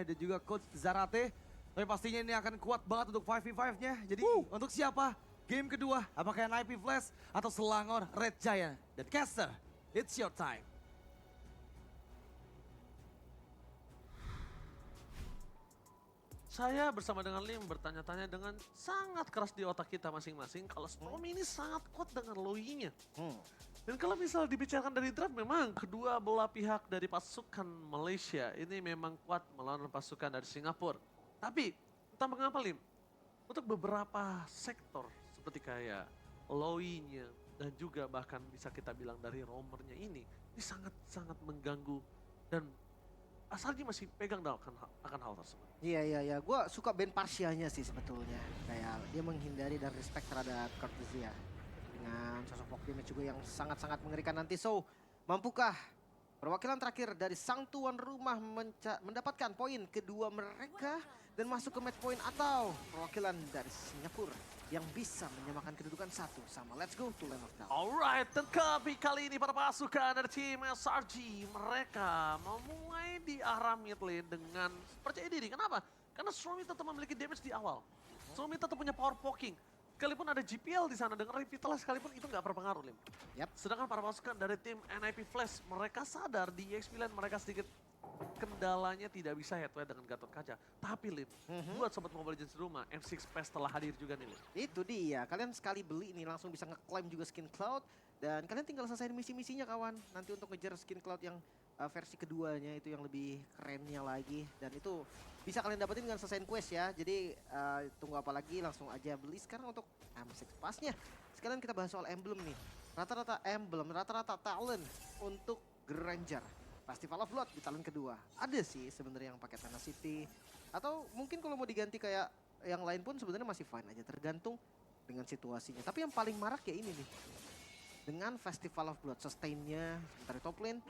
dan juga Coach Zarate. Tapi pastinya ini akan kuat banget untuk 5v5-nya. Jadi untuk siapa? Game kedua, apakah NIP Flash atau Selangor Red Giant? Dan Caster, it's your time. Saya bersama dengan Lim bertanya-tanya dengan sangat keras di otak kita masing-masing kalau Storm ini sangat kuat dengan Loi-nya. Dan kalau misal dibicarakan dari draft memang kedua belah pihak dari pasukan Malaysia ini memang kuat melawan pasukan dari Singapura. Tapi entah mengapa Lim, untuk beberapa sektor seperti kayak Loi-nya dan juga bahkan bisa kita bilang dari roamernya ini sangat-sangat mengganggu dan Asarji masih pegang akan hal tersebut. Iya. Gue suka band Parsianya sih sebetulnya. Kayak dia menghindari dan respect terhadap Cortesia. Dengan sosok Pok damage juga yang sangat-sangat mengerikan nanti. So, mampukah perwakilan terakhir dari sang tuan rumah mendapatkan poin kedua mereka dan masuk ke match point, atau perwakilan dari Singapura yang bisa menyamakan kedudukan satu sama. Let's go to Land of Now. Alright, dan kali ini para pasukan dari tim SRG mereka memulai di arah mid lane dengan percaya diri. Kenapa? Karena Stormy tetap memiliki damage di awal. Stormy tetap punya power poking. Sekalipun ada GPL di sana dengan Revitalize sekalipun itu nggak berpengaruh, Lim. Yap. Sedangkan para pasukan dari tim NIP Flash mereka sadar di EX9 mereka sedikit kendalanya tidak bisa head to head dengan Gatot Kaca. Tapi Lim, buat Sobat Mobile Legends rumah, M6 Pass telah hadir juga nih Lim. Itu dia, kalian sekali beli ini langsung bisa ngeklaim juga skin cloud. Dan kalian tinggal selesaiin misi-misinya kawan. Nanti untuk ngejar skin cloud yang versi keduanya itu yang lebih kerennya lagi. Dan itu bisa kalian dapetin dengan selesaiin quest ya. Jadi tunggu apa lagi, langsung aja beli sekarang untuk M6 Pass-nya. Sekarang kita bahas soal emblem nih. Rata-rata emblem, rata-rata talent untuk Granger. Festival of Blood di talent kedua. Ada sih sebenarnya yang pakai Tenacity. Atau mungkin kalau mau diganti kayak yang lain pun sebenarnya masih fine aja. Tergantung dengan situasinya. Tapi yang paling marak ya ini nih. Dengan Festival of Blood, sustain-nya sementara top lane.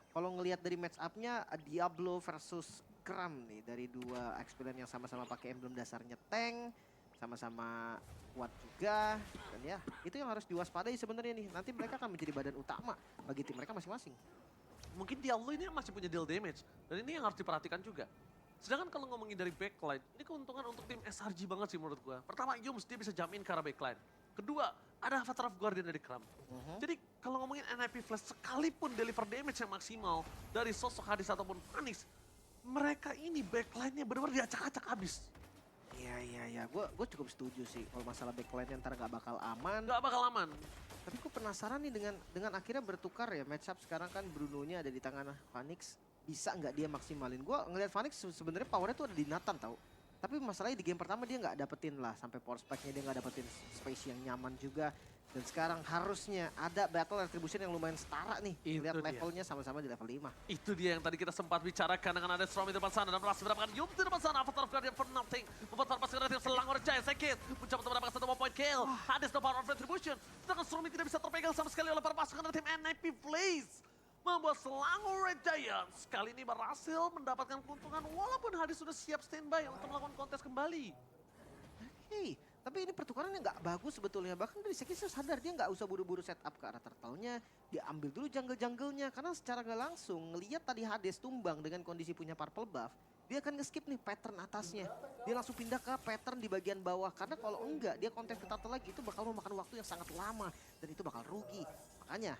Kalau ngelihat dari match up-nya, Diablo versus Kram nih. Dari dua experience yang sama-sama pakai emblem dasarnya tank. Sama-sama kuat juga. Dan ya, itu yang harus diwaspadai sebenarnya nih. Nanti mereka akan menjadi badan utama bagi tim mereka masing-masing. Mungkin Diablo ini masih punya deal damage. Dan ini yang harus diperhatikan juga. Sedangkan kalau ngomongin dari backline, ini keuntungan untuk tim SRG banget sih menurut gua. Pertama, Yums dia bisa jump in ke arah backline. Kedua, ada Avatar of Guardian dari Kram. Jadi kalau ngomongin NIP Flash, sekalipun deliver damage yang maksimal dari sosok Hades ataupun Phoenix, mereka ini backline-nya benar-benar diacak-acak habis. Iya. Gue cukup setuju sih kalau masalah backline ntar nggak bakal aman. Gak bakal aman. Tapi gue penasaran nih dengan akhirnya bertukar ya match up sekarang kan Bruno-nya ada di tangan Phoenix. Bisa nggak dia maksimalin? Gue ngelihat Phoenix sebenarnya powernya tuh ada di Nathan tau. Tapi masalahnya di game pertama dia nggak dapetin lah sampai power spike-nya, dia nggak dapetin space yang nyaman juga. Dan sekarang harusnya ada battle retribution yang lumayan setara nih. Itu Lihat dia. levelnya sama-sama di level 5. Itu dia yang tadi kita sempat bicarakan dengan ada Storm di depan sana dan berhasil mendapatkan Yum di depan sana. Avatar of Guardian for nothing. Membuat para pasukan dari Selangor Giant sakit. Mencoba untuk mendapatkan satu point kill. Hades no power of retribution. Sedangkan Storm tidak bisa terpegang sama sekali oleh para pasukan dari tim NIP Blaze. Membuat Selangor Red Giants kali ini berhasil mendapatkan keuntungan walaupun Hades sudah siap standby untuk melakukan kontes kembali. Hey, tapi ini pertukarannya nggak bagus sebetulnya. Bahkan dari Seki sadar dia nggak usah buru-buru setup ke arah turtle-nya. Dia ambil dulu jungle-jungle-nya. Karena secara nggak langsung ngelihat tadi Hades tumbang dengan kondisi punya purple buff. Dia akan nge-skip nih pattern atasnya. Dia langsung pindah ke pattern di bagian bawah. Karena kalau enggak dia konten ke turtle lagi itu bakal memakan waktu yang sangat lama. Dan itu bakal rugi. Makanya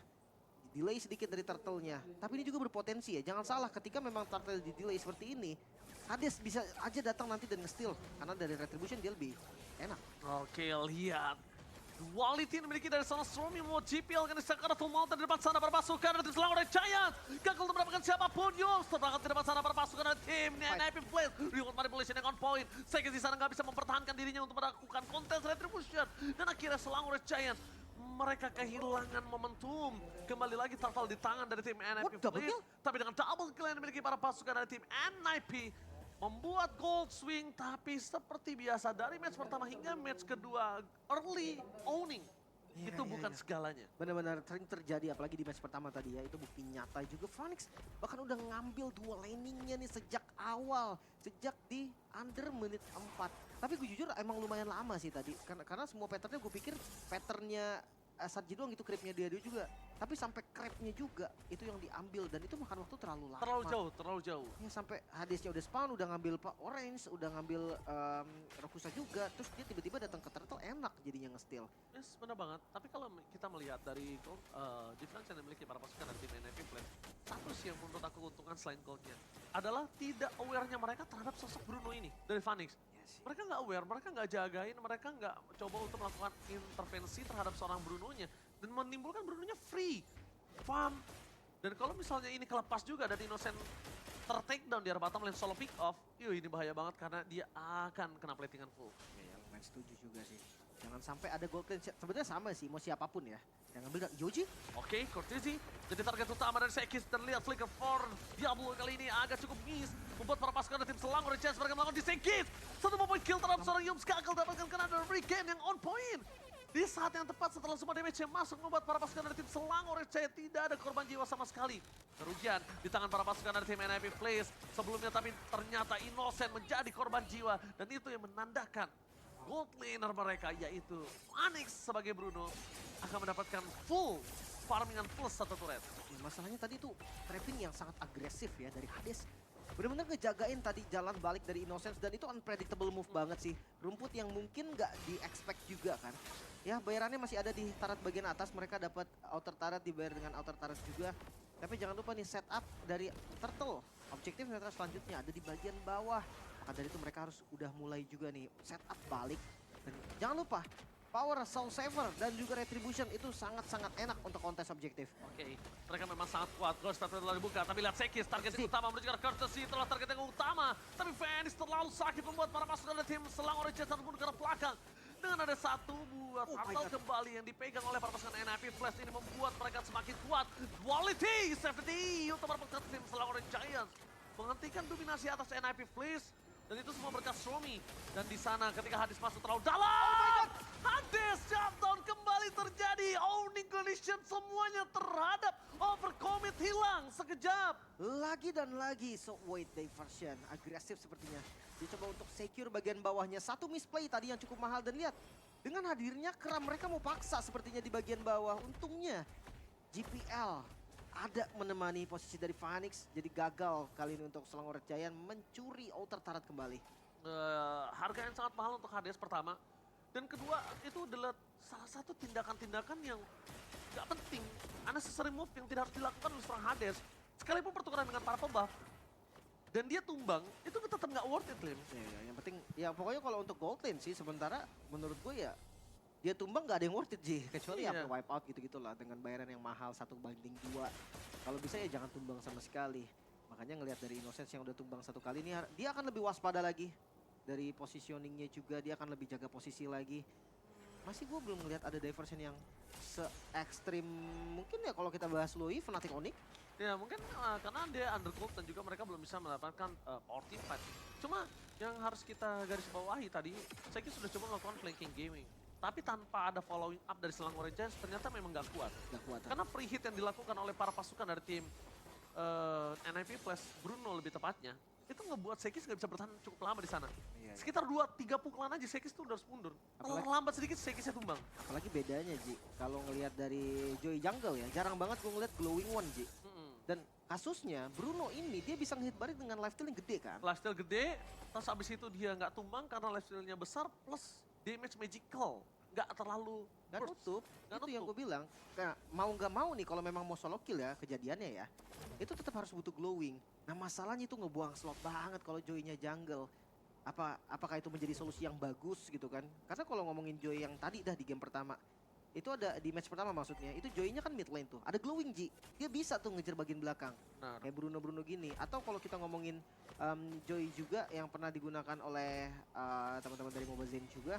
delay sedikit dari turtle-nya. Tapi ini juga berpotensi ya. Jangan salah ketika memang turtle di delay seperti ini. Hades bisa aja datang nanti dan nge-steal. Karena dari retribution dia lebih enak. Oke, lihat. Duality yang dimiliki dari sana Stormy mau GPL kan disangka Tumult Mountain di depan sana berpasukan dari Selangor Red Giant. Gagal untuk mendapatkan siapapun Yus. Terberangkat di depan sana berpasukan dari tim NIP Blaze. Reward manipulation yang on point. Sekis di sana nggak bisa mempertahankan dirinya untuk melakukan kontes retribution. Dan akhirnya Selangor Red Giant mereka kehilangan momentum. Kembali lagi Turtle di tangan dari tim NIP Blaze. Tapi dengan double kill yang dimiliki para pasukan dari tim NIP. Membuat gold swing, tapi seperti biasa dari match pertama hingga match kedua, early owning. Itu bukan segalanya. Benar-benar sering terjadi, apalagi di match pertama tadi ya. Itu bukti nyata juga. Phoenix bahkan udah ngambil dua laningnya nih sejak awal. Sejak di under menit 4. Tapi gue jujur emang lumayan lama sih tadi. Karena semua patternnya gue pikir patternnya SRG doang gitu creepnya dia juga. Tapi sampai creepnya juga itu yang diambil dan itu makan waktu terlalu lama. Terlalu jauh. Ya sampai Hadesnya udah spawn, udah ngambil Pak Orange, udah ngambil Rokusa juga. Terus dia tiba-tiba datang ke Turtle, enak jadinya nge-steal. Yes, benar banget. Tapi kalau kita melihat dari difference yang dimiliki para pasukan dari tim NIP Flash, satu sih yang menurut aku keuntungan selain goldnya adalah tidak aware-nya mereka terhadap sosok Bruno ini dari Phoenix. Mereka nggak aware, mereka nggak jagain, mereka nggak coba untuk melakukan intervensi terhadap seorang Bruno-nya. Dan menimbulkan Bruno-nya free, farm. Dan kalau misalnya ini kelepas juga dan Innocent ter-take down di area bottom lane solo pick off, ini bahaya banget karena dia akan kena platingan full. Ya, lumayan setuju juga sih. Jangan sampai ada gold clean. Sebenarnya sama sih, mau siapapun ya. Yang ngambil Yoji. Oke, Cortezi jadi target utama dari Sekis dan lihat flicker for Diablo kali ini agak cukup miss. Membuat para pasukan dari tim Selangor chance mereka melakukan di Sekis. Satu point kill terhadap seorang Yums gagal dapatkan kena dari reclaim yang on point. Di saat yang tepat setelah semua damage yang masuk membuat para pasukan dari tim Selangor Jaya tidak ada korban jiwa sama sekali. Kerugian di tangan para pasukan dari tim NIP Flash sebelumnya, tapi ternyata Innocent menjadi korban jiwa dan itu yang menandakan gold laner mereka yaitu Phoenix sebagai Bruno akan mendapatkan full farmingan plus 1 turret. Masalahnya tadi tuh trapping yang sangat agresif ya dari Hades. Bener-bener ngejagain tadi jalan balik dari Innocence dan itu unpredictable move banget sih. Rumput yang mungkin nggak di-expect juga kan. Ya bayarannya masih ada di turret bagian atas, mereka dapat outer turret dibayar dengan outer turret juga. Tapi jangan lupa nih setup dari Turtle. Objektif selanjutnya ada di bagian bawah. Maka dari itu mereka harus udah mulai juga nih setup balik. Dan jangan lupa Power, Soul Saver, dan juga Retribution itu sangat-sangat enak untuk kontes objektif. Oke, mereka memang sangat kuat. Ghost Trap telah dibuka, tapi lihat Sekis, target yang utama menuju ke Courtesy, itulah target yang utama. Tapi Phoenix terlalu sakit membuat para pasukan dari tim Selangor Jaya ataupun ke belakang. Dengan ada satu buah turtle kembali yang dipegang oleh para pasukan NIP Flash ini membuat mereka semakin kuat. Quality, safety, untuk para pasukan tim Selangor Giants. Menghentikan dominasi atas NIP Flash. Dan itu semua berkat Stromy. Dan di sana ketika Hades masuk terlalu dalam. Hades shutdown kembali terjadi. Owning condition semuanya terhadap overcommit hilang sekejap. Lagi dan lagi, so wait diversion. Agresif sepertinya. Dia coba untuk secure bagian bawahnya. Satu misplay tadi yang cukup mahal dan lihat. Dengan hadirnya Kram mereka mau paksa sepertinya di bagian bawah. Untungnya GPL ada menemani posisi dari Phoenix, jadi gagal kali ini untuk Selangor Giant mencuri outer turret kembali. Harga yang sangat mahal untuk Hades pertama. Dan kedua itu adalah salah satu tindakan-tindakan yang gak penting. Unnecessary move yang tidak harus dilakukan oleh seorang Hades. Sekalipun pertukaran dengan para pembuff. Dan dia tumbang, itu tetap gak worth it, Lim. Ya, yang penting, ya pokoknya kalau untuk gold lane sih sementara menurut gue ya dia tumbang gak ada yang worth it Ji, kecuali ya wipe out gitu-gitu lah dengan bayaran yang mahal 1/2. Kalau bisa ya jangan tumbang sama sekali. Makanya ngelihat dari Innocence yang udah tumbang 1 kali ini, dia akan lebih waspada lagi. Dari positioningnya juga dia akan lebih jaga posisi lagi. Masih gue belum ngelihat ada diversion yang se-ekstrim mungkin ya kalau kita bahas Lui, Fnatic Onyx. Ya mungkin karena dia undercooked dan juga mereka belum bisa mendapatkan power team fight. Cuma yang harus kita garis bawahi tadi, saya sudah coba melakukan flanking gaming. Tapi tanpa ada following up dari Selangor Giants ternyata memang gak kuat. Karena free hit yang dilakukan oleh para pasukan dari tim NIP Flash, Bruno lebih tepatnya, itu ngebuat Sekis gak bisa bertahan cukup lama di sana. Iya. Sekitar 2-3 pukulan aja Sekis tuh udah harus mundur. Kalau lambat sedikit Sekisnya tumbang. Apalagi bedanya Ji, kalau ngelihat dari Joy Jungle ya, jarang banget gue ngeliat Glowing One Ji. Dan kasusnya Bruno ini dia bisa ngehit balik dengan lifesteal yang gede kan. Lifesteal gede, terus abis itu dia nggak tumbang karena lifestealnya besar plus damage magical. Nggak terlalu Gak nutup, itu yang gue bilang. Nah, mau nggak mau nih kalau memang mau solo kill ya kejadiannya ya, itu tetap harus butuh glowing. Nah masalahnya itu ngebuang slot banget kalau Joy-nya jungle. Apakah itu menjadi solusi yang bagus gitu kan? Karena kalau ngomongin Joy yang tadi dah di game pertama, itu ada di match pertama maksudnya, itu Joy-nya kan mid lane tuh. Ada glowing Ji, dia bisa tuh ngejar bagian belakang. Nah, Kayak Bruno gini. Atau kalau kita ngomongin Joy juga yang pernah digunakan oleh teman-teman dari Mobile Legends juga.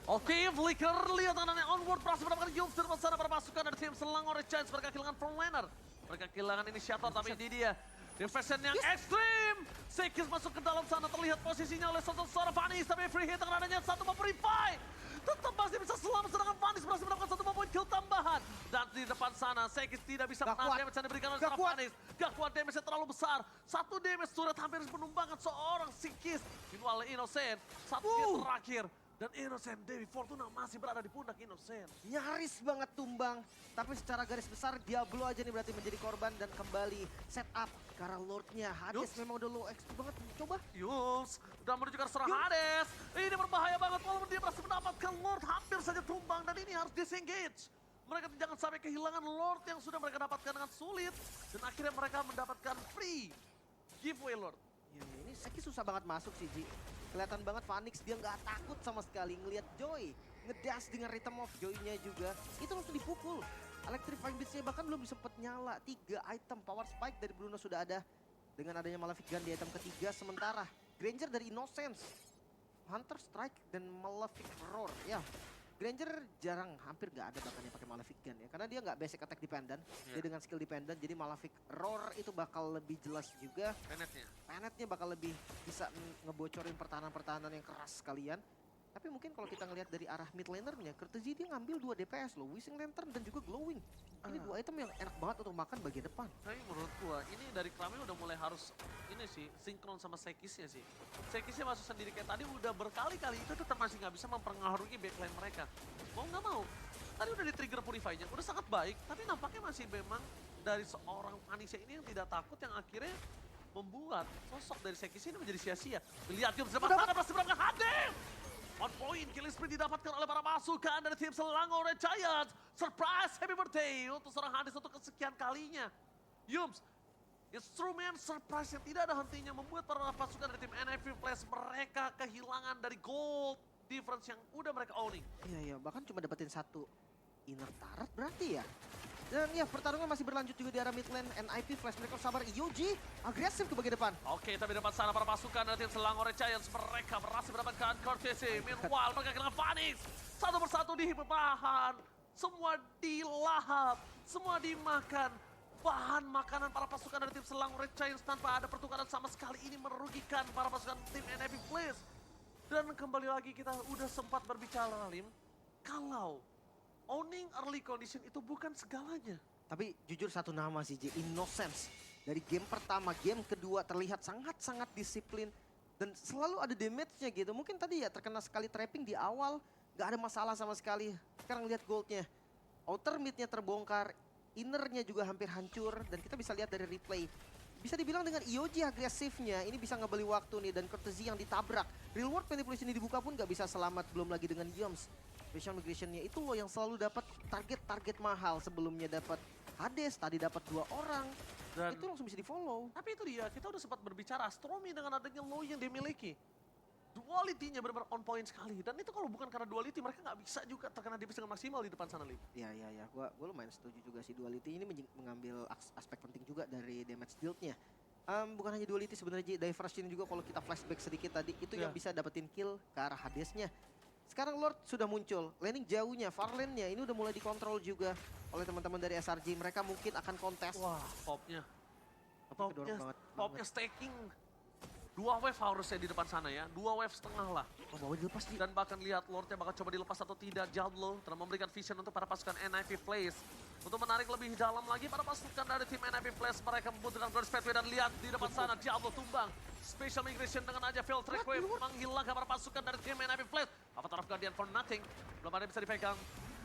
Oke, Flicker lihat anaknya onward berhasil mendapatkan Yums dan sana para pasukan dari tim Selangor Giants. Mereka kehilangan front laner. Mereka kehilangan inisiator tapi ini dia. Defension yang ekstrim. Sekis masuk ke dalam sana terlihat posisinya oleh seorang Phoenix. Tapi free hit dengan adanya satu revive. Tetap masih bisa selamat sedangkan Phoenix berhasil mendapatkan 1 point kill tambahan. Dan di depan sana Sekis tidak bisa menahan damage yang diberikan oleh seorang Phoenix. Gak kuat, damage-nya terlalu besar. 1 damage sudah hampir menumbangkan seorang Sekis. Meanwhile Innocent, 1 hit terakhir. Dan Innocent Dewi Fortuna masih berada di pundak Innocent. Nyaris banget tumbang, tapi secara garis besar Diablo aja nih berarti menjadi korban dan kembali setup ke arah Lordnya. Hades Yups. memang udah low XP banget, coba. Yups, udah menuju ke arah seorang Hades. Ini berbahaya banget walaupun dia berhasil mendapatkan Lord hampir saja tumbang dan ini harus disengage. Mereka jangan sampai kehilangan Lord yang sudah mereka dapatkan dengan sulit. Dan akhirnya mereka mendapatkan free giveaway Lord. Ya, ini Seki susah banget masuk sih, Ji. Kelihatan banget Phoenix dia nggak takut sama sekali ngelihat Joy. Ngedas dengan rhythm of Joy-nya juga. Itu langsung dipukul. Electrifying Beast-nya bahkan belum sempet nyala. 3 item power spike dari Bruno sudah ada. Dengan adanya Malefic Gun di item ketiga. Sementara Granger dari Innocence. Hunter Strike dan Malefic Roar. Ya, Granger jarang, hampir nggak ada bahkan yang pakai Malefic Gun ya. Karena dia nggak basic attack dependent. Dia dengan skill dependent. Jadi Malefic Roar itu bakal lebih jelas juga. Planetnya bakal lebih bisa ngebocorin pertahanan-pertahanan yang keras sekalian. Tapi mungkin kalau kita ngelihat dari arah mid lanernya, Courtesy dia ngambil 2 DPS loh, Wishing Lantern dan juga Glowing. Ini 2 item yang enak banget untuk makan bagian depan. Tapi menurut gua ini dari Krami udah mulai harus ini sih sinkron sama Sekisnya sih. Sekisnya masuk sendiri kayak tadi udah berkali-kali itu tetap masih nggak bisa mempengaruhi backline mereka. Mau nggak mau. Tadi udah di trigger Purify-nya, udah sangat baik. Tapi nampaknya masih memang dari seorang Vanessa ini yang tidak takut yang akhirnya membuat sosok dari Sekis ini menjadi sia-sia. Lihat Yum sedepan tangan berhasil mendapatkan Hades. On point, killing spree didapatkan oleh para pasukan dari tim Selangor Red Giants. Surprise, happy birthday untuk seorang Hades untuk kesekian kalinya. Yums, instrumen surprise yang tidak ada hentinya membuat para pasukan dari tim NIP Flash mereka kehilangan dari gold difference yang udah mereka owning. Iya, bahkan cuma dapetin 1 inner turret berarti ya. Dan ya pertarungan masih berlanjut juga di arah mid lane. NIP Flash mereka sabar, Yoji agresif ke bagian depan. Oke, tapi depan sana para pasukan dari tim Selangor Red Giants mereka berhasil mendapatkan Courtesy. Meanwhile, mereka kehilangan Phoenix. Satu persatu dihimpahan. Semua dilahap, semua dimakan. Bahan makanan para pasukan dari tim Selangor Red Giants tanpa ada pertukaran sama sekali ini merugikan para pasukan tim NIP Flash. Dan kembali lagi kita udah sempat berbicara, Lim. Kalau owning early condition itu bukan segalanya. Tapi jujur satu nama sih, J, Innocence. Dari game pertama, game kedua terlihat sangat-sangat disiplin. Dan selalu ada damage-nya gitu. Mungkin tadi ya terkena sekali trapping di awal, gak ada masalah sama sekali. Sekarang lihat goldnya. Outer mid-nya terbongkar, inner-nya juga hampir hancur. Dan kita bisa lihat dari replay. Bisa dibilang dengan Ioji agresifnya, ini bisa ngebeli waktu nih. Dan Courtesy yang ditabrak. Real world manipulation ini dibuka pun gak bisa selamat, belum lagi dengan Yoms. Special Migration-nya itu loh yang selalu dapat target-target mahal. Sebelumnya dapat Hades, tadi dapat 2 orang. Dan Itu langsung bisa di-follow. tapi itu dia, kita udah sempat berbicara Astromi dengan adanya low yang dimiliki. Duality-nya benar-benar on point sekali. Dan itu kalau bukan karena duality, mereka nggak bisa juga terkena DPS dengan maksimal di depan sana, Lim. Ya. Gua lumayan setuju juga sih, duality ini mengambil aspek penting juga dari damage dealt-nya. Bukan hanya duality sebenarnya, Ji, diversion juga kalau kita flashback sedikit tadi, itu yang bisa dapetin kill ke arah Hadesnya. Sekarang Lord sudah muncul, laning jauhnya, far lane-nya ini udah mulai dikontrol juga oleh teman-teman dari SRG. Mereka mungkin akan kontes. Wah, popnya Kedorong banget. stacking. 2 wave harusnya di depan sana ya, 2 wave setengah lah. Oh, bawa dilepas, Ji. Dan bahkan lihat Lordnya bakal coba dilepas atau tidak. Diablo telah memberikan vision untuk para pasukan NIP Flash. Untuk menarik lebih dalam lagi para pasukan dari tim NIP Flash, mereka membutuhkan Burst Pathway dan lihat di depan sana Diablo tumbang. Special Migration dengan aja Filtrate Wave menghilangkan para pasukan dari tim NIP Flash. Avatar of Guardian for nothing, belum ada yang bisa dipegang.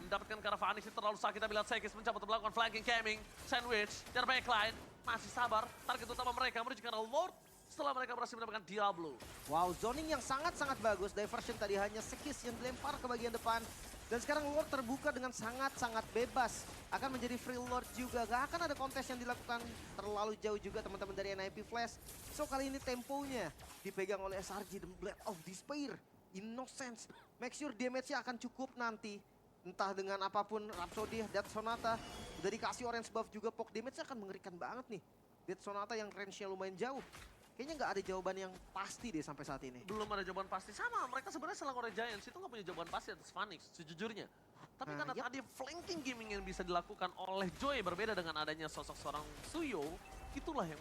Mendapatkan ke arah Phoenix itu terlalu sakit, tapi lihat Sekis mencoba untuk melakukan flanking camping. Sandwich, dari backline, masih sabar. Target utama mereka menuju ke arah Lord. Setelah mereka berhasil mendapatkan Diablo. Wow, zoning yang sangat-sangat bagus. Diversion tadi hanya Sekis yang dilempar ke bagian depan. Dan sekarang Lord terbuka dengan sangat-sangat bebas. Akan menjadi free Lord juga. Gak akan ada kontes yang dilakukan terlalu jauh juga teman-teman dari NIP Flash. So kali ini temponya dipegang oleh SRG, The Blade of Despair. Innocence. Make sure damage-nya akan cukup nanti. Entah dengan apapun, Rhapsody, Death Sonata. Udah dikasih orange buff juga, poke damage-nya akan mengerikan banget nih. Death Sonata yang range-nya lumayan jauh. Kayaknya nggak ada jawaban yang pasti deh sampai saat ini. Belum ada jawaban pasti. Sama, mereka sebenarnya Selangor Giants itu nggak punya jawaban pasti atas Phoenix, sejujurnya. Tapi karena tadi flanking gaming yang bisa dilakukan oleh Joy berbeda dengan adanya sosok seorang Suyo, itulah yang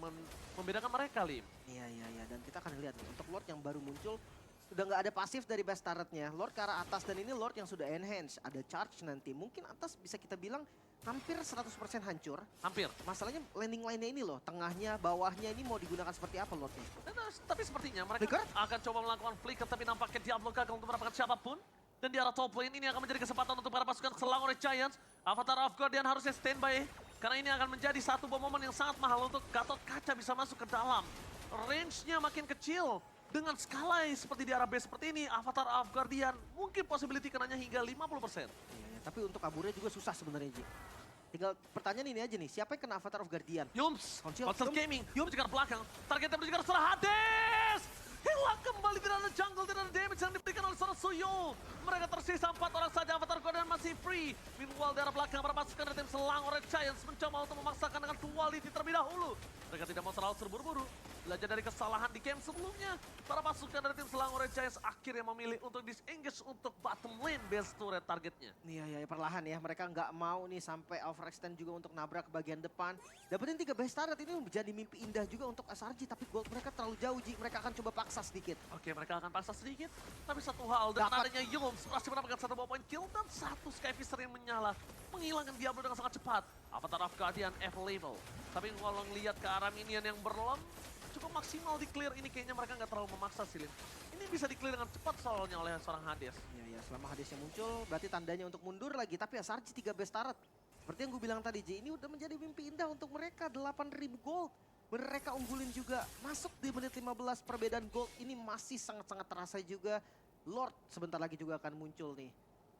membedakan mereka, Lim. Iya. Dan kita akan lihat nih, untuk Lord yang baru muncul, sudah nggak ada pasif dari base turret-nya. Lord ke arah atas dan ini Lord yang sudah enhance. Ada charge nanti. Mungkin atas bisa kita bilang hampir 100% hancur. Hampir. Masalahnya landing line-nya ini loh, tengahnya, bawahnya ini mau digunakan seperti apa Lordnya? Tapi sepertinya mereka Flicker? akan coba melakukan flicker, tapi nampaknya Diablo gagal untuk mendapatkan siapapun. Dan di arah top lane ini akan menjadi kesempatan untuk para pasukan Selangor Red Giants. Avatar of Guardian harusnya standby, karena ini akan menjadi satu momen yang sangat mahal untuk Gatot Kaca bisa masuk ke dalam. Range-nya makin kecil. Dengan skala seperti di arah base seperti ini, Avatar of Guardian mungkin possibility kenanya hingga 50%. Iya, tapi untuk kaburnya juga susah sebenarnya Ji. Tinggal pertanyaan ini aja nih, siapa yang kena Avatar of Guardian? Yums, Konsil, Konsil Yum, Gaming, Yum. menuju ke arah belakang. Targetnya menuju ke arah seorang Hades! Hilang kembali, tidak ada jungle, tidak ada damage yang diberikan oleh seorang Suyo. Mereka tersisa 4 orang saja, Avatar Guardian masih free. Meanwhile, di arah belakang para pasukan dari tim Selangor Red Giants mencoba untuk memaksakan dengan quality terlebih dahulu. Mereka tidak mau terlalu terburu-buru. Belajar dari kesalahan di game sebelumnya, para pasukan dari tim Selangor Red Giants akhirnya memilih untuk disengage untuk bottom lane base turret targetnya. Iya, ya, perlahan ya. Mereka nggak mau nih sampai overextend juga untuk nabrak ke bagian depan. Dapetin 3 base turret ini menjadi mimpi indah juga untuk SRG. Tapi gold mereka terlalu jauh, Ji. Mereka akan coba paksa sedikit. Oke, mereka akan paksa sedikit. Tapi satu hal, dengan Dapat. adanya Yums masih mendapatkan 1 bawah point kill dan 1 Skyfisher yang menyala. Menghilangkan Diablo dengan sangat cepat. Avatar of Guardian available. Tapi kalau ngelihat ke arah minion yang berlem, cukup maksimal di clear ini kayaknya mereka nggak terlalu memaksa sih, Lin. Ini bisa di clear dengan cepat soalnya oleh seorang Hades. Iya, ya, selama Hadesnya muncul berarti tandanya untuk mundur lagi. Tapi SRG 3 base turret. Seperti yang gue bilang tadi, Ji, ini udah menjadi mimpi indah untuk mereka. 8.000 gold. Mereka unggulin juga. Masuk di menit 15, perbedaan gold ini masih sangat-sangat terasa juga. Lord sebentar lagi juga akan muncul nih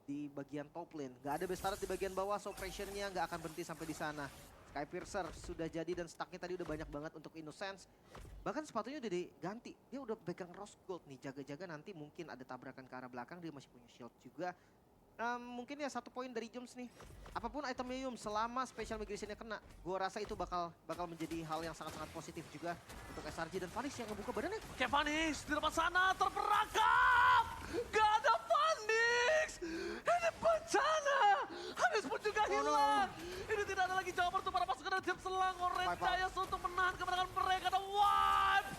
di bagian top lane. Gak ada base turret di bagian bawah, so pressure-nya gak akan berhenti sampai di sana. Skypiercer sudah jadi dan stacknya tadi udah banyak banget untuk Innocence. Bahkan sepatunya udah diganti. Dia udah pegang Rose Gold nih. Jaga-jaga nanti mungkin ada tabrakan ke arah belakang. Dia masih punya shield juga. Mungkin ya 1 poin dari Yums nih. Apapun itemnya Yums selama special migration-nya kena. Gue rasa itu bakal menjadi hal yang sangat-sangat positif juga untuk SRG. Dan Vanis yang ngebuka badannya. Oke, Vanix di depan sana terperangkap. Gak ada Vanix. Ini bencana. Hades pun juga hilang. Ini tidak ada lagi jawaban untuk para pasukan dari tim Selangor Red Wipe out. Giants untuk menahan kemenangan mereka. Dan wipe